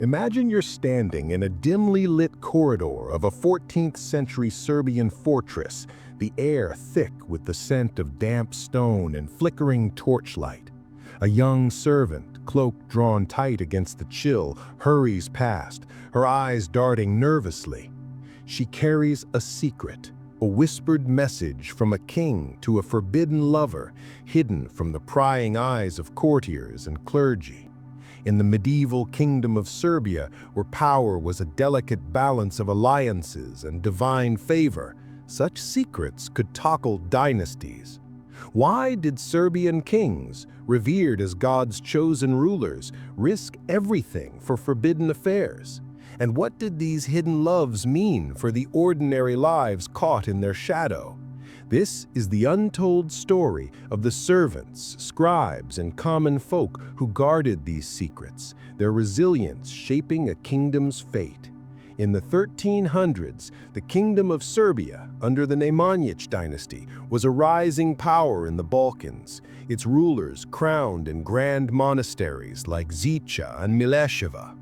Imagine you're standing in a dimly lit corridor of a 14th century Serbian fortress, the air thick with the scent of damp stone and flickering torchlight. A young servant, cloak drawn tight against the chill, hurries past, her eyes darting nervously. She carries a secret, a whispered message from a king to a forbidden lover, hidden from the prying eyes of courtiers and clergy. In the medieval kingdom of Serbia, where power was a delicate balance of alliances and divine favor, such secrets could topple dynasties. Why did Serbian kings, revered as God's chosen rulers, risk everything for forbidden affairs? And what did these hidden loves mean for the ordinary lives caught in their shadow? This is the untold story of the servants, scribes, and common folk who guarded these secrets, their resilience shaping a kingdom's fate. In the 1300s, the Kingdom of Serbia, under the Nemanjić dynasty, was a rising power in the Balkans, its rulers crowned in grand monasteries like Zicha and Mileševa.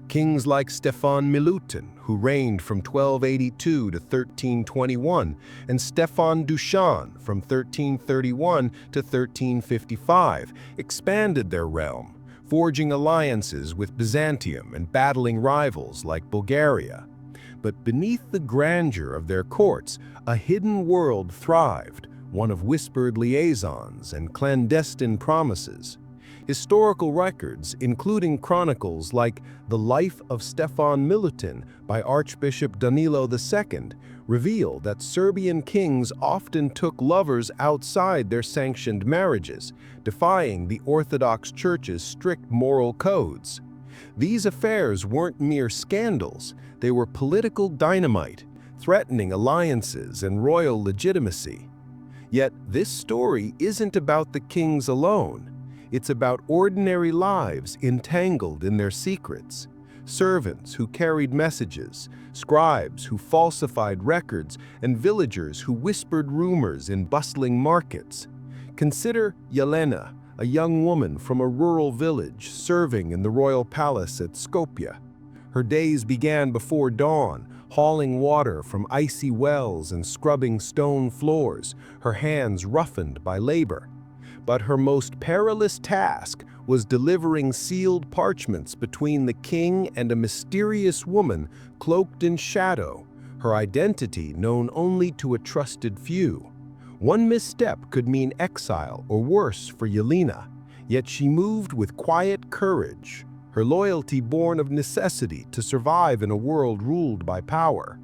Kings like Stefan Milutin, who reigned from 1282 to 1321, and Stefan Dušan from 1331 to 1355, expanded their realm, forging alliances with Byzantium and battling rivals like Bulgaria. But beneath the grandeur of their courts, a hidden world thrived, one of whispered liaisons and clandestine promises. Historical records, including chronicles like The Life of Stefan Milutin by Archbishop Danilo II, reveal that Serbian kings often took lovers outside their sanctioned marriages, defying the Orthodox Church's strict moral codes. These affairs weren't mere scandals, they were political dynamite, threatening alliances and royal legitimacy. Yet this story isn't about the kings alone. It's about ordinary lives entangled in their secrets. Servants who carried messages, scribes who falsified records, and villagers who whispered rumors in bustling markets. Consider Jelena, a young woman from a rural village serving in the royal palace at Skopje. Her days began before dawn, hauling water from icy wells and scrubbing stone floors, her hands roughened by labor. But her most perilous task was delivering sealed parchments between the king and a mysterious woman cloaked in shadow, her identity known only to a trusted few. One misstep could mean exile or worse for Jelena, yet she moved with quiet courage, her loyalty born of necessity to survive in a world ruled by power.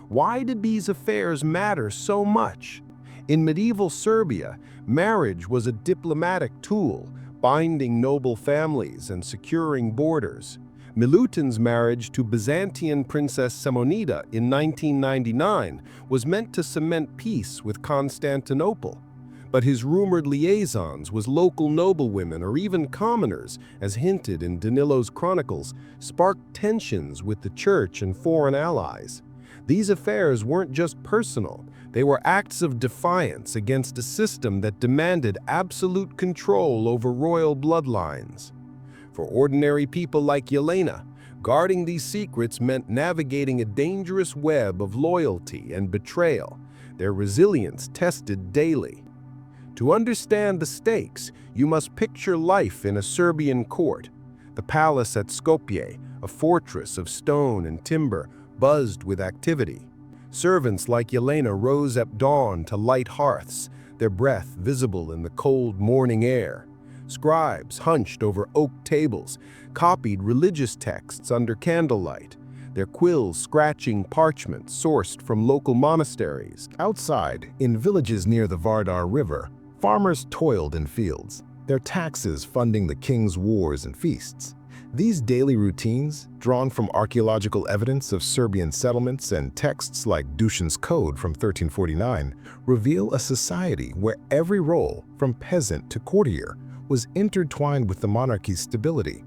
Why did these affairs matter so much? In medieval Serbia, marriage was a diplomatic tool, binding noble families and securing borders. Milutin's marriage to Byzantine Princess Simonida in 1999 was meant to cement peace with Constantinople. But his rumored liaisons with local noblewomen or even commoners, as hinted in Danilo's chronicles, sparked tensions with the church and foreign allies. These affairs weren't just personal, they were acts of defiance against a system that demanded absolute control over royal bloodlines. For ordinary people like Jelena, guarding these secrets meant navigating a dangerous web of loyalty and betrayal, their resilience tested daily. To understand the stakes, you must picture life in a Serbian court. The palace at Skopje, a fortress of stone and timber, buzzed with activity. Servants like Jelena rose at dawn to light hearths, their breath visible in the cold morning air. Scribes hunched over oak tables, copied religious texts under candlelight, their quills scratching parchment sourced from local monasteries. Outside, in villages near the Vardar River, farmers toiled in fields, their taxes funding the king's wars and feasts. These daily routines, drawn from archaeological evidence of Serbian settlements and texts like Dušan's Code from 1349, reveal a society where every role, from peasant to courtier, was intertwined with the monarchy's stability.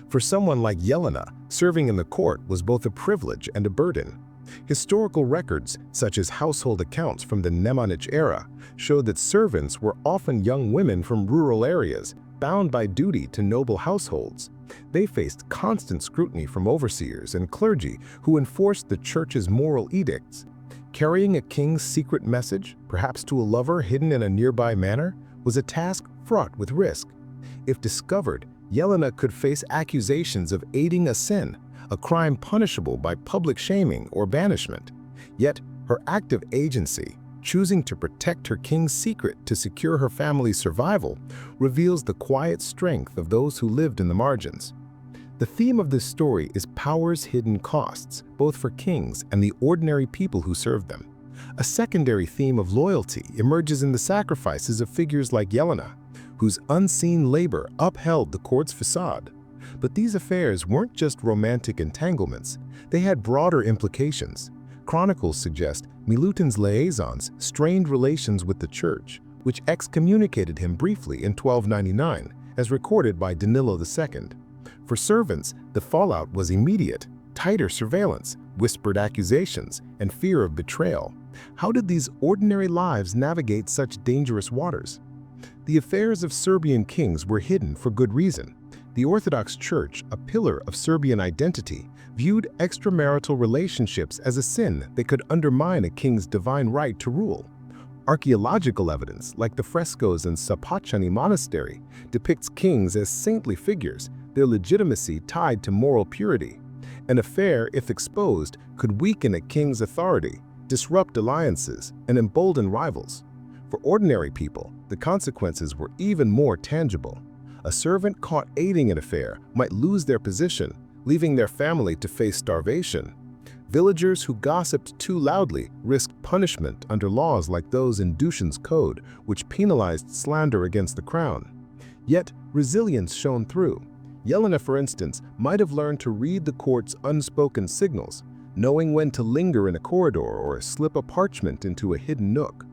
For someone like Jelena, serving in the court was both a privilege and a burden. Historical records, such as household accounts from the Nemanjić era, show that servants were often young women from rural areas, bound by duty to noble households. They faced constant scrutiny from overseers and clergy who enforced the church's moral edicts. Carrying a king's secret message, perhaps to a lover hidden in a nearby manor, was a task fraught with risk. If discovered, Yelena could face accusations of aiding a sin, a crime punishable by public shaming or banishment. Yet, her active agency, choosing to protect her king's secret to secure her family's survival, reveals the quiet strength of those who lived in the margins. The theme of this story is power's hidden costs, both for kings and the ordinary people who serve them. A secondary theme of loyalty emerges in the sacrifices of figures like Yelena, whose unseen labor upheld the court's facade. But these affairs weren't just romantic entanglements, they had broader implications. Chronicles suggest Milutin's liaisons strained relations with the church, which excommunicated him briefly in 1299, as recorded by Danilo II. For servants, the fallout was immediate: tighter surveillance, whispered accusations, and fear of betrayal. How did these ordinary lives navigate such dangerous waters? The affairs of Serbian kings were hidden for good reason. The Orthodox Church, a pillar of Serbian identity, viewed extramarital relationships as a sin that could undermine a king's divine right to rule. Archaeological evidence, like the frescoes in Sapachani Monastery, depicts kings as saintly figures, their legitimacy tied to moral purity. An affair, if exposed, could weaken a king's authority, disrupt alliances, and embolden rivals. For ordinary people, the consequences were even more tangible. A servant caught aiding an affair might lose their position, leaving their family to face starvation. Villagers who gossiped too loudly risked punishment under laws like those in Dushan's Code, which penalized slander against the crown. Yet, resilience shone through. Yelena, for instance, might have learned to read the court's unspoken signals, knowing when to linger in a corridor or slip a parchment into a hidden nook.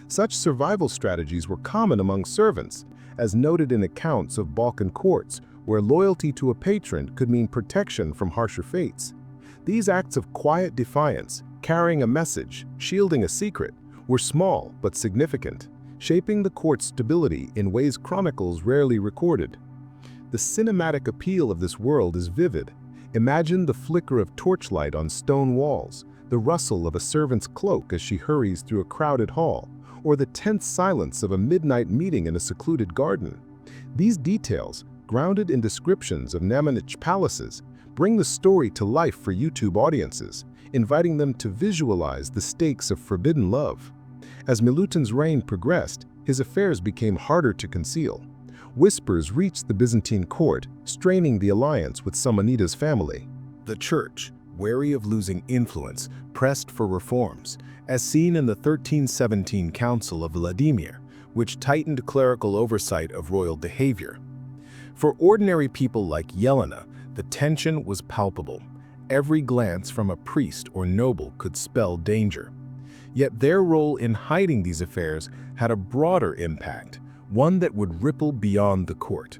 Such survival strategies were common among servants, as noted in accounts of Balkan courts, where loyalty to a patron could mean protection from harsher fates. These acts of quiet defiance, carrying a message, shielding a secret, were small but significant, shaping the court's stability in ways chronicles rarely recorded. The cinematic appeal of this world is vivid. Imagine the flicker of torchlight on stone walls, the rustle of a servant's cloak as she hurries through a crowded hall, or the tense silence of a midnight meeting in a secluded garden. These details, grounded in descriptions of Nemanjić palaces, bring the story to life for YouTube audiences, inviting them to visualize the stakes of forbidden love. As Milutin's reign progressed, his affairs became harder to conceal. Whispers reached the Byzantine court, straining the alliance with Samanita's family. The church, wary of losing influence, pressed for reforms, as seen in the 1317 Council of Vladimir, which tightened clerical oversight of royal behavior. For ordinary people like Yelena, the tension was palpable. Every glance from a priest or noble could spell danger. Yet their role in hiding these affairs had a broader impact, one that would ripple beyond the court.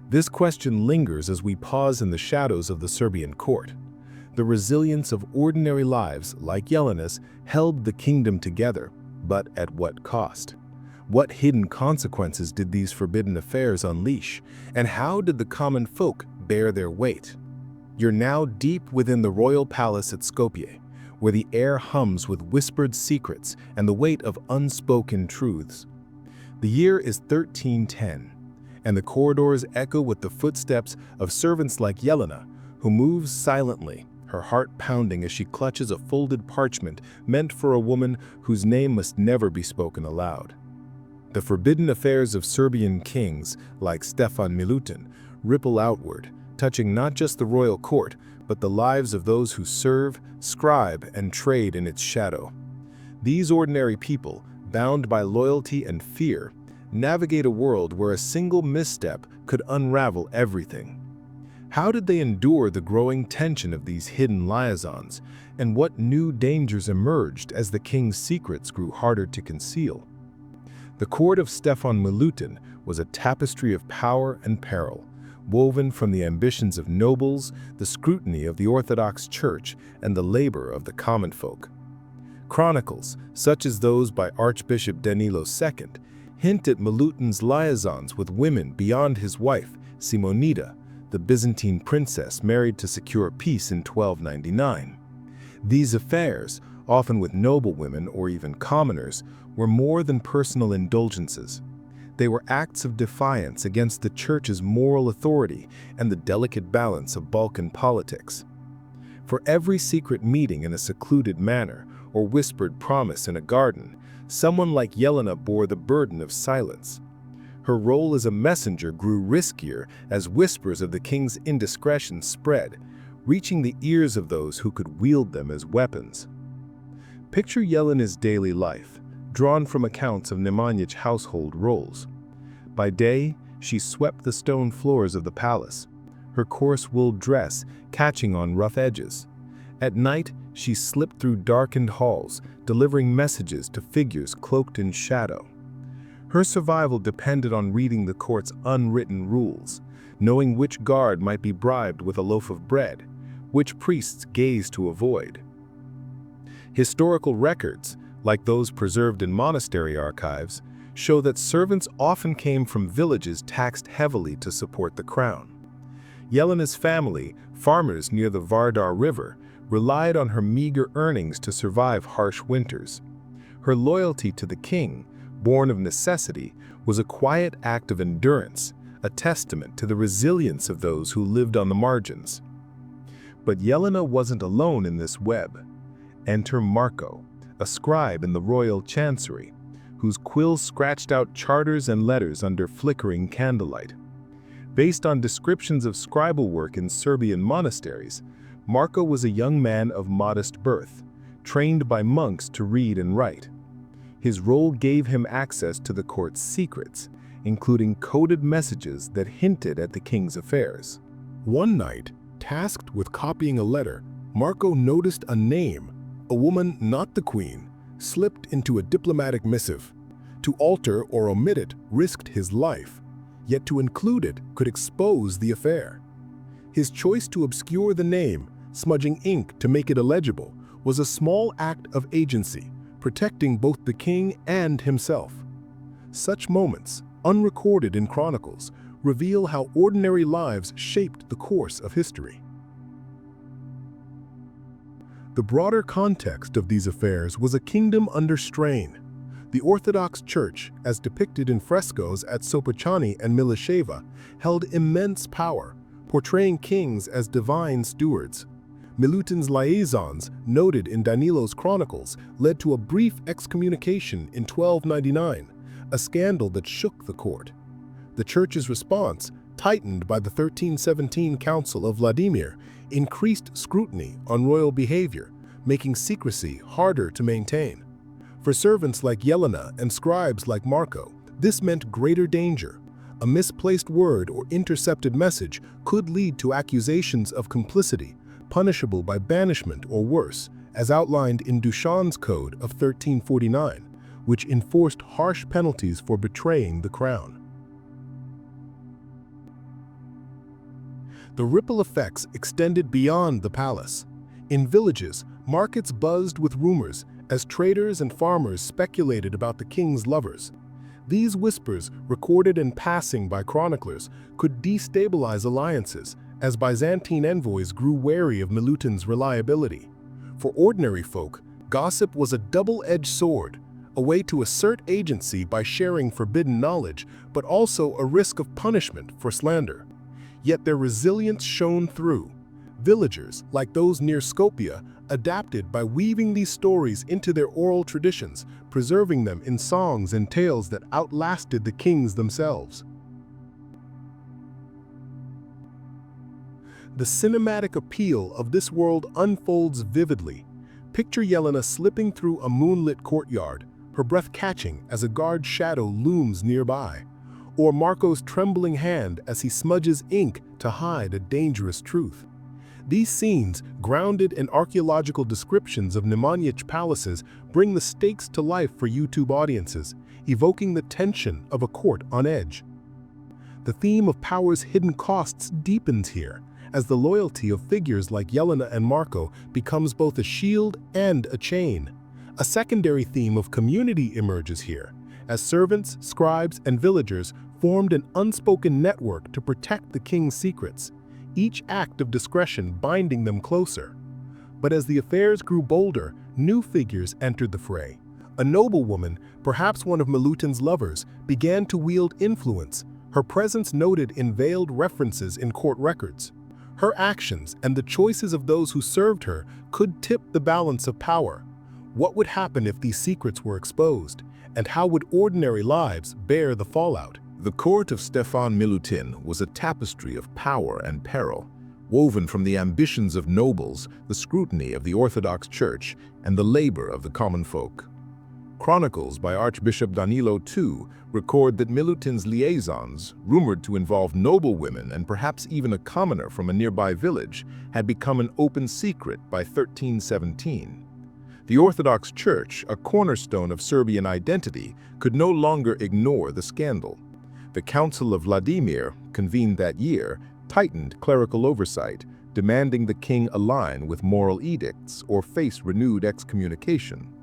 This question lingers as we pause in the shadows of the Serbian court. The resilience of ordinary lives, like Yelena's, held the kingdom together, but at what cost? What hidden consequences did these forbidden affairs unleash, and how did the common folk bear their weight? You're now deep within the royal palace at Skopje, where the air hums with whispered secrets and the weight of unspoken truths. The year is 1310, and the corridors echo with the footsteps of servants like Yelena, who moves silently, her heart pounding as she clutches a folded parchment meant for a woman whose name must never be spoken aloud. The forbidden affairs of Serbian kings, like Stefan Milutin, ripple outward, touching not just the royal court, but the lives of those who serve, scribe, and trade in its shadow. These ordinary people, bound by loyalty and fear, navigate a world where a single misstep could unravel everything. How did they endure the growing tension of these hidden liaisons, and what new dangers emerged as the king's secrets grew harder to conceal? The court of Stefan Milutin was a tapestry of power and peril, woven from the ambitions of nobles, the scrutiny of the Orthodox Church, and the labor of the common folk. Chronicles, such as those by Archbishop Danilo II, hint at Milutin's liaisons with women beyond his wife, Simonida, the Byzantine princess married to secure peace in 1299. These affairs, often with noblewomen or even commoners, were more than personal indulgences. They were acts of defiance against the Church's moral authority and the delicate balance of Balkan politics. For every secret meeting in a secluded manner or whispered promise in a garden, someone like Yelena bore the burden of silence. Her role as a messenger grew riskier as whispers of the king's indiscretion spread, reaching the ears of those who could wield them as weapons. Picture Yelena's daily life, drawn from accounts of Nemanjić household roles. By day, she swept the stone floors of the palace, her coarse wool dress catching on rough edges. At night, she slipped through darkened halls, delivering messages to figures cloaked in shadow. Her survival depended on reading the court's unwritten rules, knowing which guard might be bribed with a loaf of bread, which priests gaze to avoid. Historical records, like those preserved in monastery archives, show that servants often came from villages taxed heavily to support the crown. Yelena's family, farmers near the Vardar River, relied on her meager earnings to survive harsh winters. Her loyalty to the king, born of necessity, was a quiet act of endurance, a testament to the resilience of those who lived on the margins. But Yelena wasn't alone in this web. Enter Marco, a scribe in the royal chancery, whose quill scratched out charters and letters under flickering candlelight. Based on descriptions of scribal work in Serbian monasteries, Marco was a young man of modest birth, trained by monks to read and write. His role gave him access to the court's secrets, including coded messages that hinted at the king's affairs. One night, tasked with copying a letter, Marco noticed a name, a woman not the queen, slipped into a diplomatic missive. To alter or omit it risked his life, yet to include it could expose the affair. His choice to obscure the name, smudging ink to make it illegible, was a small act of agency, protecting both the king and himself. Such moments, unrecorded in chronicles, reveal how ordinary lives shaped the course of history. The broader context of these affairs was a kingdom under strain. The Orthodox Church, as depicted in frescoes at Sopocani and Mileševa, held immense power, portraying kings as divine stewards. Milutin's liaisons, noted in Danilo's chronicles, led to a brief excommunication in 1299, a scandal that shook the court. The Church's response, tightened by the 1317 Council of Vladimir, increased scrutiny on royal behavior, making secrecy harder to maintain. For servants like Yelena and scribes like Marco, this meant greater danger. A misplaced word or intercepted message could lead to accusations of complicity, punishable by banishment or worse, as outlined in Dušan's Code of 1349, which enforced harsh penalties for betraying the crown. The ripple effects extended beyond the palace. In villages, markets buzzed with rumors as traders and farmers speculated about the king's lovers. These whispers, recorded in passing by chroniclers, could destabilize alliances as Byzantine envoys grew wary of Milutin's reliability. For ordinary folk, gossip was a double-edged sword, a way to assert agency by sharing forbidden knowledge, but also a risk of punishment for slander. Yet their resilience shone through. Villagers, like those near Skopje, adapted by weaving these stories into their oral traditions, preserving them in songs and tales that outlasted the kings themselves. The cinematic appeal of this world unfolds vividly. Picture Yelena slipping through a moonlit courtyard, her breath catching as a guard's shadow looms nearby, or Marco's trembling hand as he smudges ink to hide a dangerous truth. These scenes, grounded in archaeological descriptions of Nemanjić palaces, bring the stakes to life for YouTube audiences, evoking the tension of a court on edge. The theme of power's hidden costs deepens here, as the loyalty of figures like Yelena and Marco becomes both a shield and a chain. A secondary theme of community emerges here, as servants, scribes, and villagers formed an unspoken network to protect the king's secrets, each act of discretion binding them closer. But as the affairs grew bolder, new figures entered the fray. A noblewoman, perhaps one of Milutin's lovers, began to wield influence, her presence noted in veiled references in court records. Her actions and the choices of those who served her could tip the balance of power. What would happen if these secrets were exposed, and how would ordinary lives bear the fallout? The court of Stefan Milutin was a tapestry of power and peril, woven from the ambitions of nobles, the scrutiny of the Orthodox Church, and the labor of the common folk. Chronicles by Archbishop Danilo II record that Milutin's liaisons, rumored to involve noblewomen and perhaps even a commoner from a nearby village, had become an open secret by 1317. The Orthodox Church, a cornerstone of Serbian identity, could no longer ignore the scandal. The Council of Vladimir, convened that year, tightened clerical oversight, demanding the king align with moral edicts or face renewed excommunication.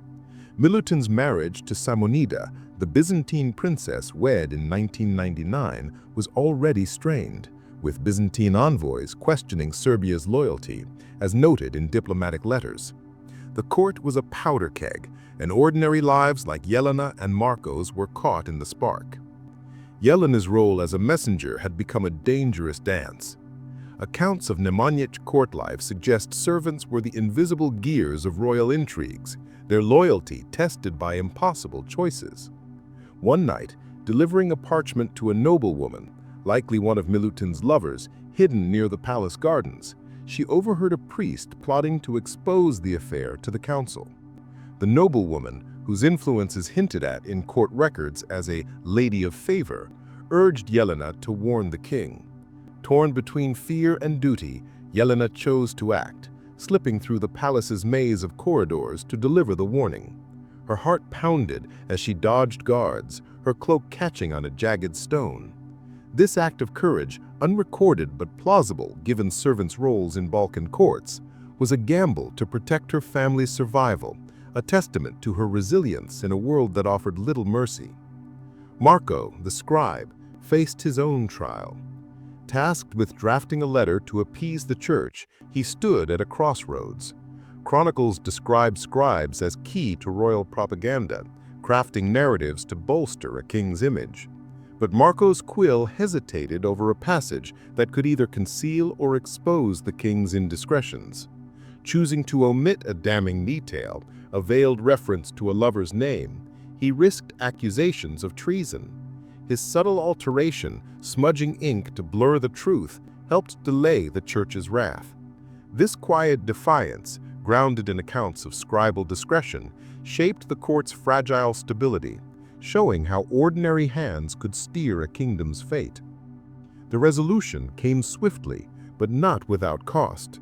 Milutin's marriage to Samonida, the Byzantine princess wed in 1999, was already strained, with Byzantine envoys questioning Serbia's loyalty, as noted in diplomatic letters. The court was a powder keg, and ordinary lives like Jelena and Marco's were caught in the spark. Jelena's role as a messenger had become a dangerous dance. Accounts of Nemanjić court life suggest servants were the invisible gears of royal intrigues, their loyalty tested by impossible choices. One night, delivering a parchment to a noblewoman, likely one of Milutin's lovers, hidden near the palace gardens, she overheard a priest plotting to expose the affair to the council. The noblewoman, whose influence is hinted at in court records as a lady of favor, urged Jelena to warn the king. Torn between fear and duty, Jelena chose to act, slipping through the palace's maze of corridors to deliver the warning. Her heart pounded as she dodged guards, her cloak catching on a jagged stone. This act of courage, unrecorded but plausible given servants' roles in Balkan courts, was a gamble to protect her family's survival, a testament to her resilience in a world that offered little mercy. Marco, the scribe, faced his own trial. Tasked with drafting a letter to appease the church, he stood at a crossroads. Chronicles describe scribes as key to royal propaganda, crafting narratives to bolster a king's image. But Marco's quill hesitated over a passage that could either conceal or expose the king's indiscretions. Choosing to omit a damning detail, a veiled reference to a lover's name, he risked accusations of treason. His subtle alteration, smudging ink to blur the truth, helped delay the church's wrath. This quiet defiance, grounded in accounts of scribal discretion, shaped the court's fragile stability, showing how ordinary hands could steer a kingdom's fate. The resolution came swiftly, but not without cost.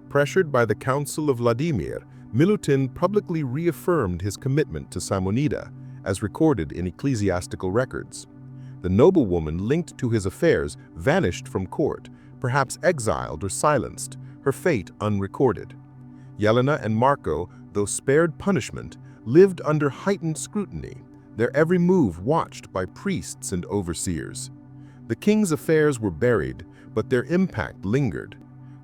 Pressured by the Council of Vladimir, Milutin publicly reaffirmed his commitment to Samonida, as recorded in ecclesiastical records. The noblewoman linked to his affairs vanished from court, perhaps exiled or silenced, her fate unrecorded. Jelena and Marco, though spared punishment, lived under heightened scrutiny, their every move watched by priests and overseers. The king's affairs were buried, but their impact lingered.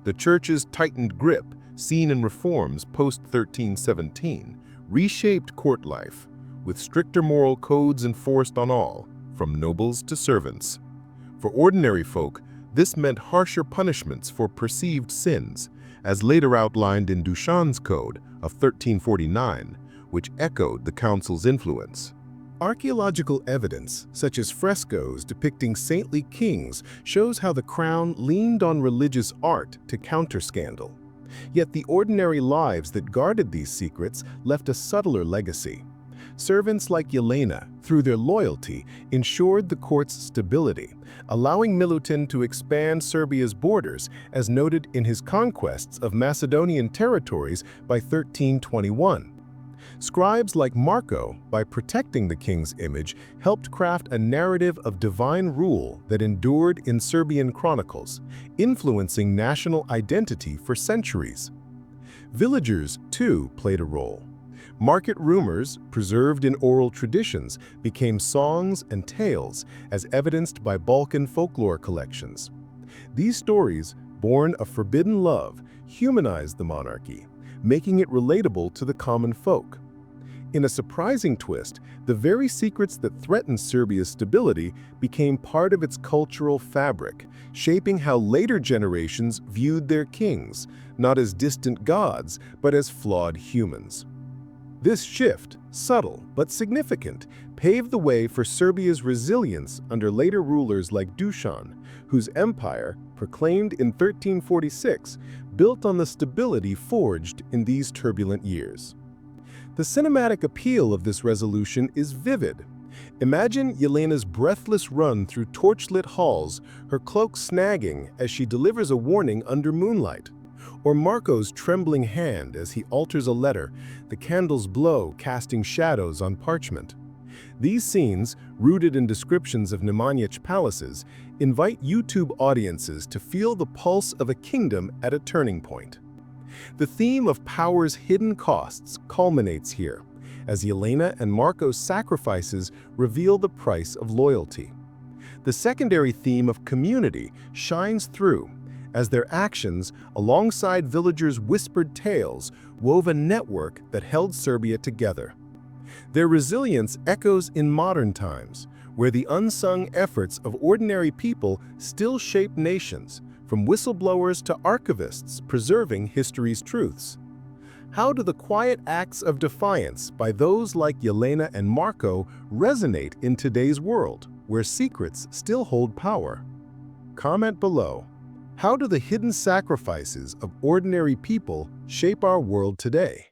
The church's tightened grip, seen in reforms post-1317, reshaped court life, with stricter moral codes enforced on all, from nobles to servants. For ordinary folk, this meant harsher punishments for perceived sins, as later outlined in Dušan's Code of 1349, which echoed the council's influence. Archaeological evidence, such as frescoes depicting saintly kings, shows how the crown leaned on religious art to counter scandal. Yet the ordinary lives that guarded these secrets left a subtler legacy. Servants like Jelena, through their loyalty, ensured the court's stability, allowing Milutin to expand Serbia's borders, as noted in his conquests of Macedonian territories by 1321. Scribes like Marco, by protecting the king's image, helped craft a narrative of divine rule that endured in Serbian chronicles, influencing national identity for centuries. Villagers, too, played a role. Market rumors, preserved in oral traditions, became songs and tales, as evidenced by Balkan folklore collections. These stories, born of forbidden love, humanized the monarchy, making it relatable to the common folk. In a surprising twist, the very secrets that threatened Serbia's stability became part of its cultural fabric, shaping how later generations viewed their kings, not as distant gods, but as flawed humans. This shift, subtle but significant, paved the way for Serbia's resilience under later rulers like Dusan, whose empire, proclaimed in 1346, built on the stability forged in these turbulent years. The cinematic appeal of this resolution is vivid. Imagine Yelena's breathless run through torchlit halls, her cloak snagging as she delivers a warning under moonlight. Or Marco's trembling hand as he alters a letter, the candles blow, casting shadows on parchment. These scenes, rooted in descriptions of Nemanjić palaces, invite YouTube audiences to feel the pulse of a kingdom at a turning point. The theme of power's hidden costs culminates here, as Jelena and Marco's sacrifices reveal the price of loyalty. The secondary theme of community shines through, as their actions, alongside villagers' whispered tales, wove a network that held Serbia together. Their resilience echoes in modern times, where the unsung efforts of ordinary people still shape nations, from whistleblowers to archivists preserving history's truths. How do the quiet acts of defiance by those like Jelena and Marco resonate in today's world, where secrets still hold power? Comment below. How do the hidden sacrifices of ordinary people shape our world today?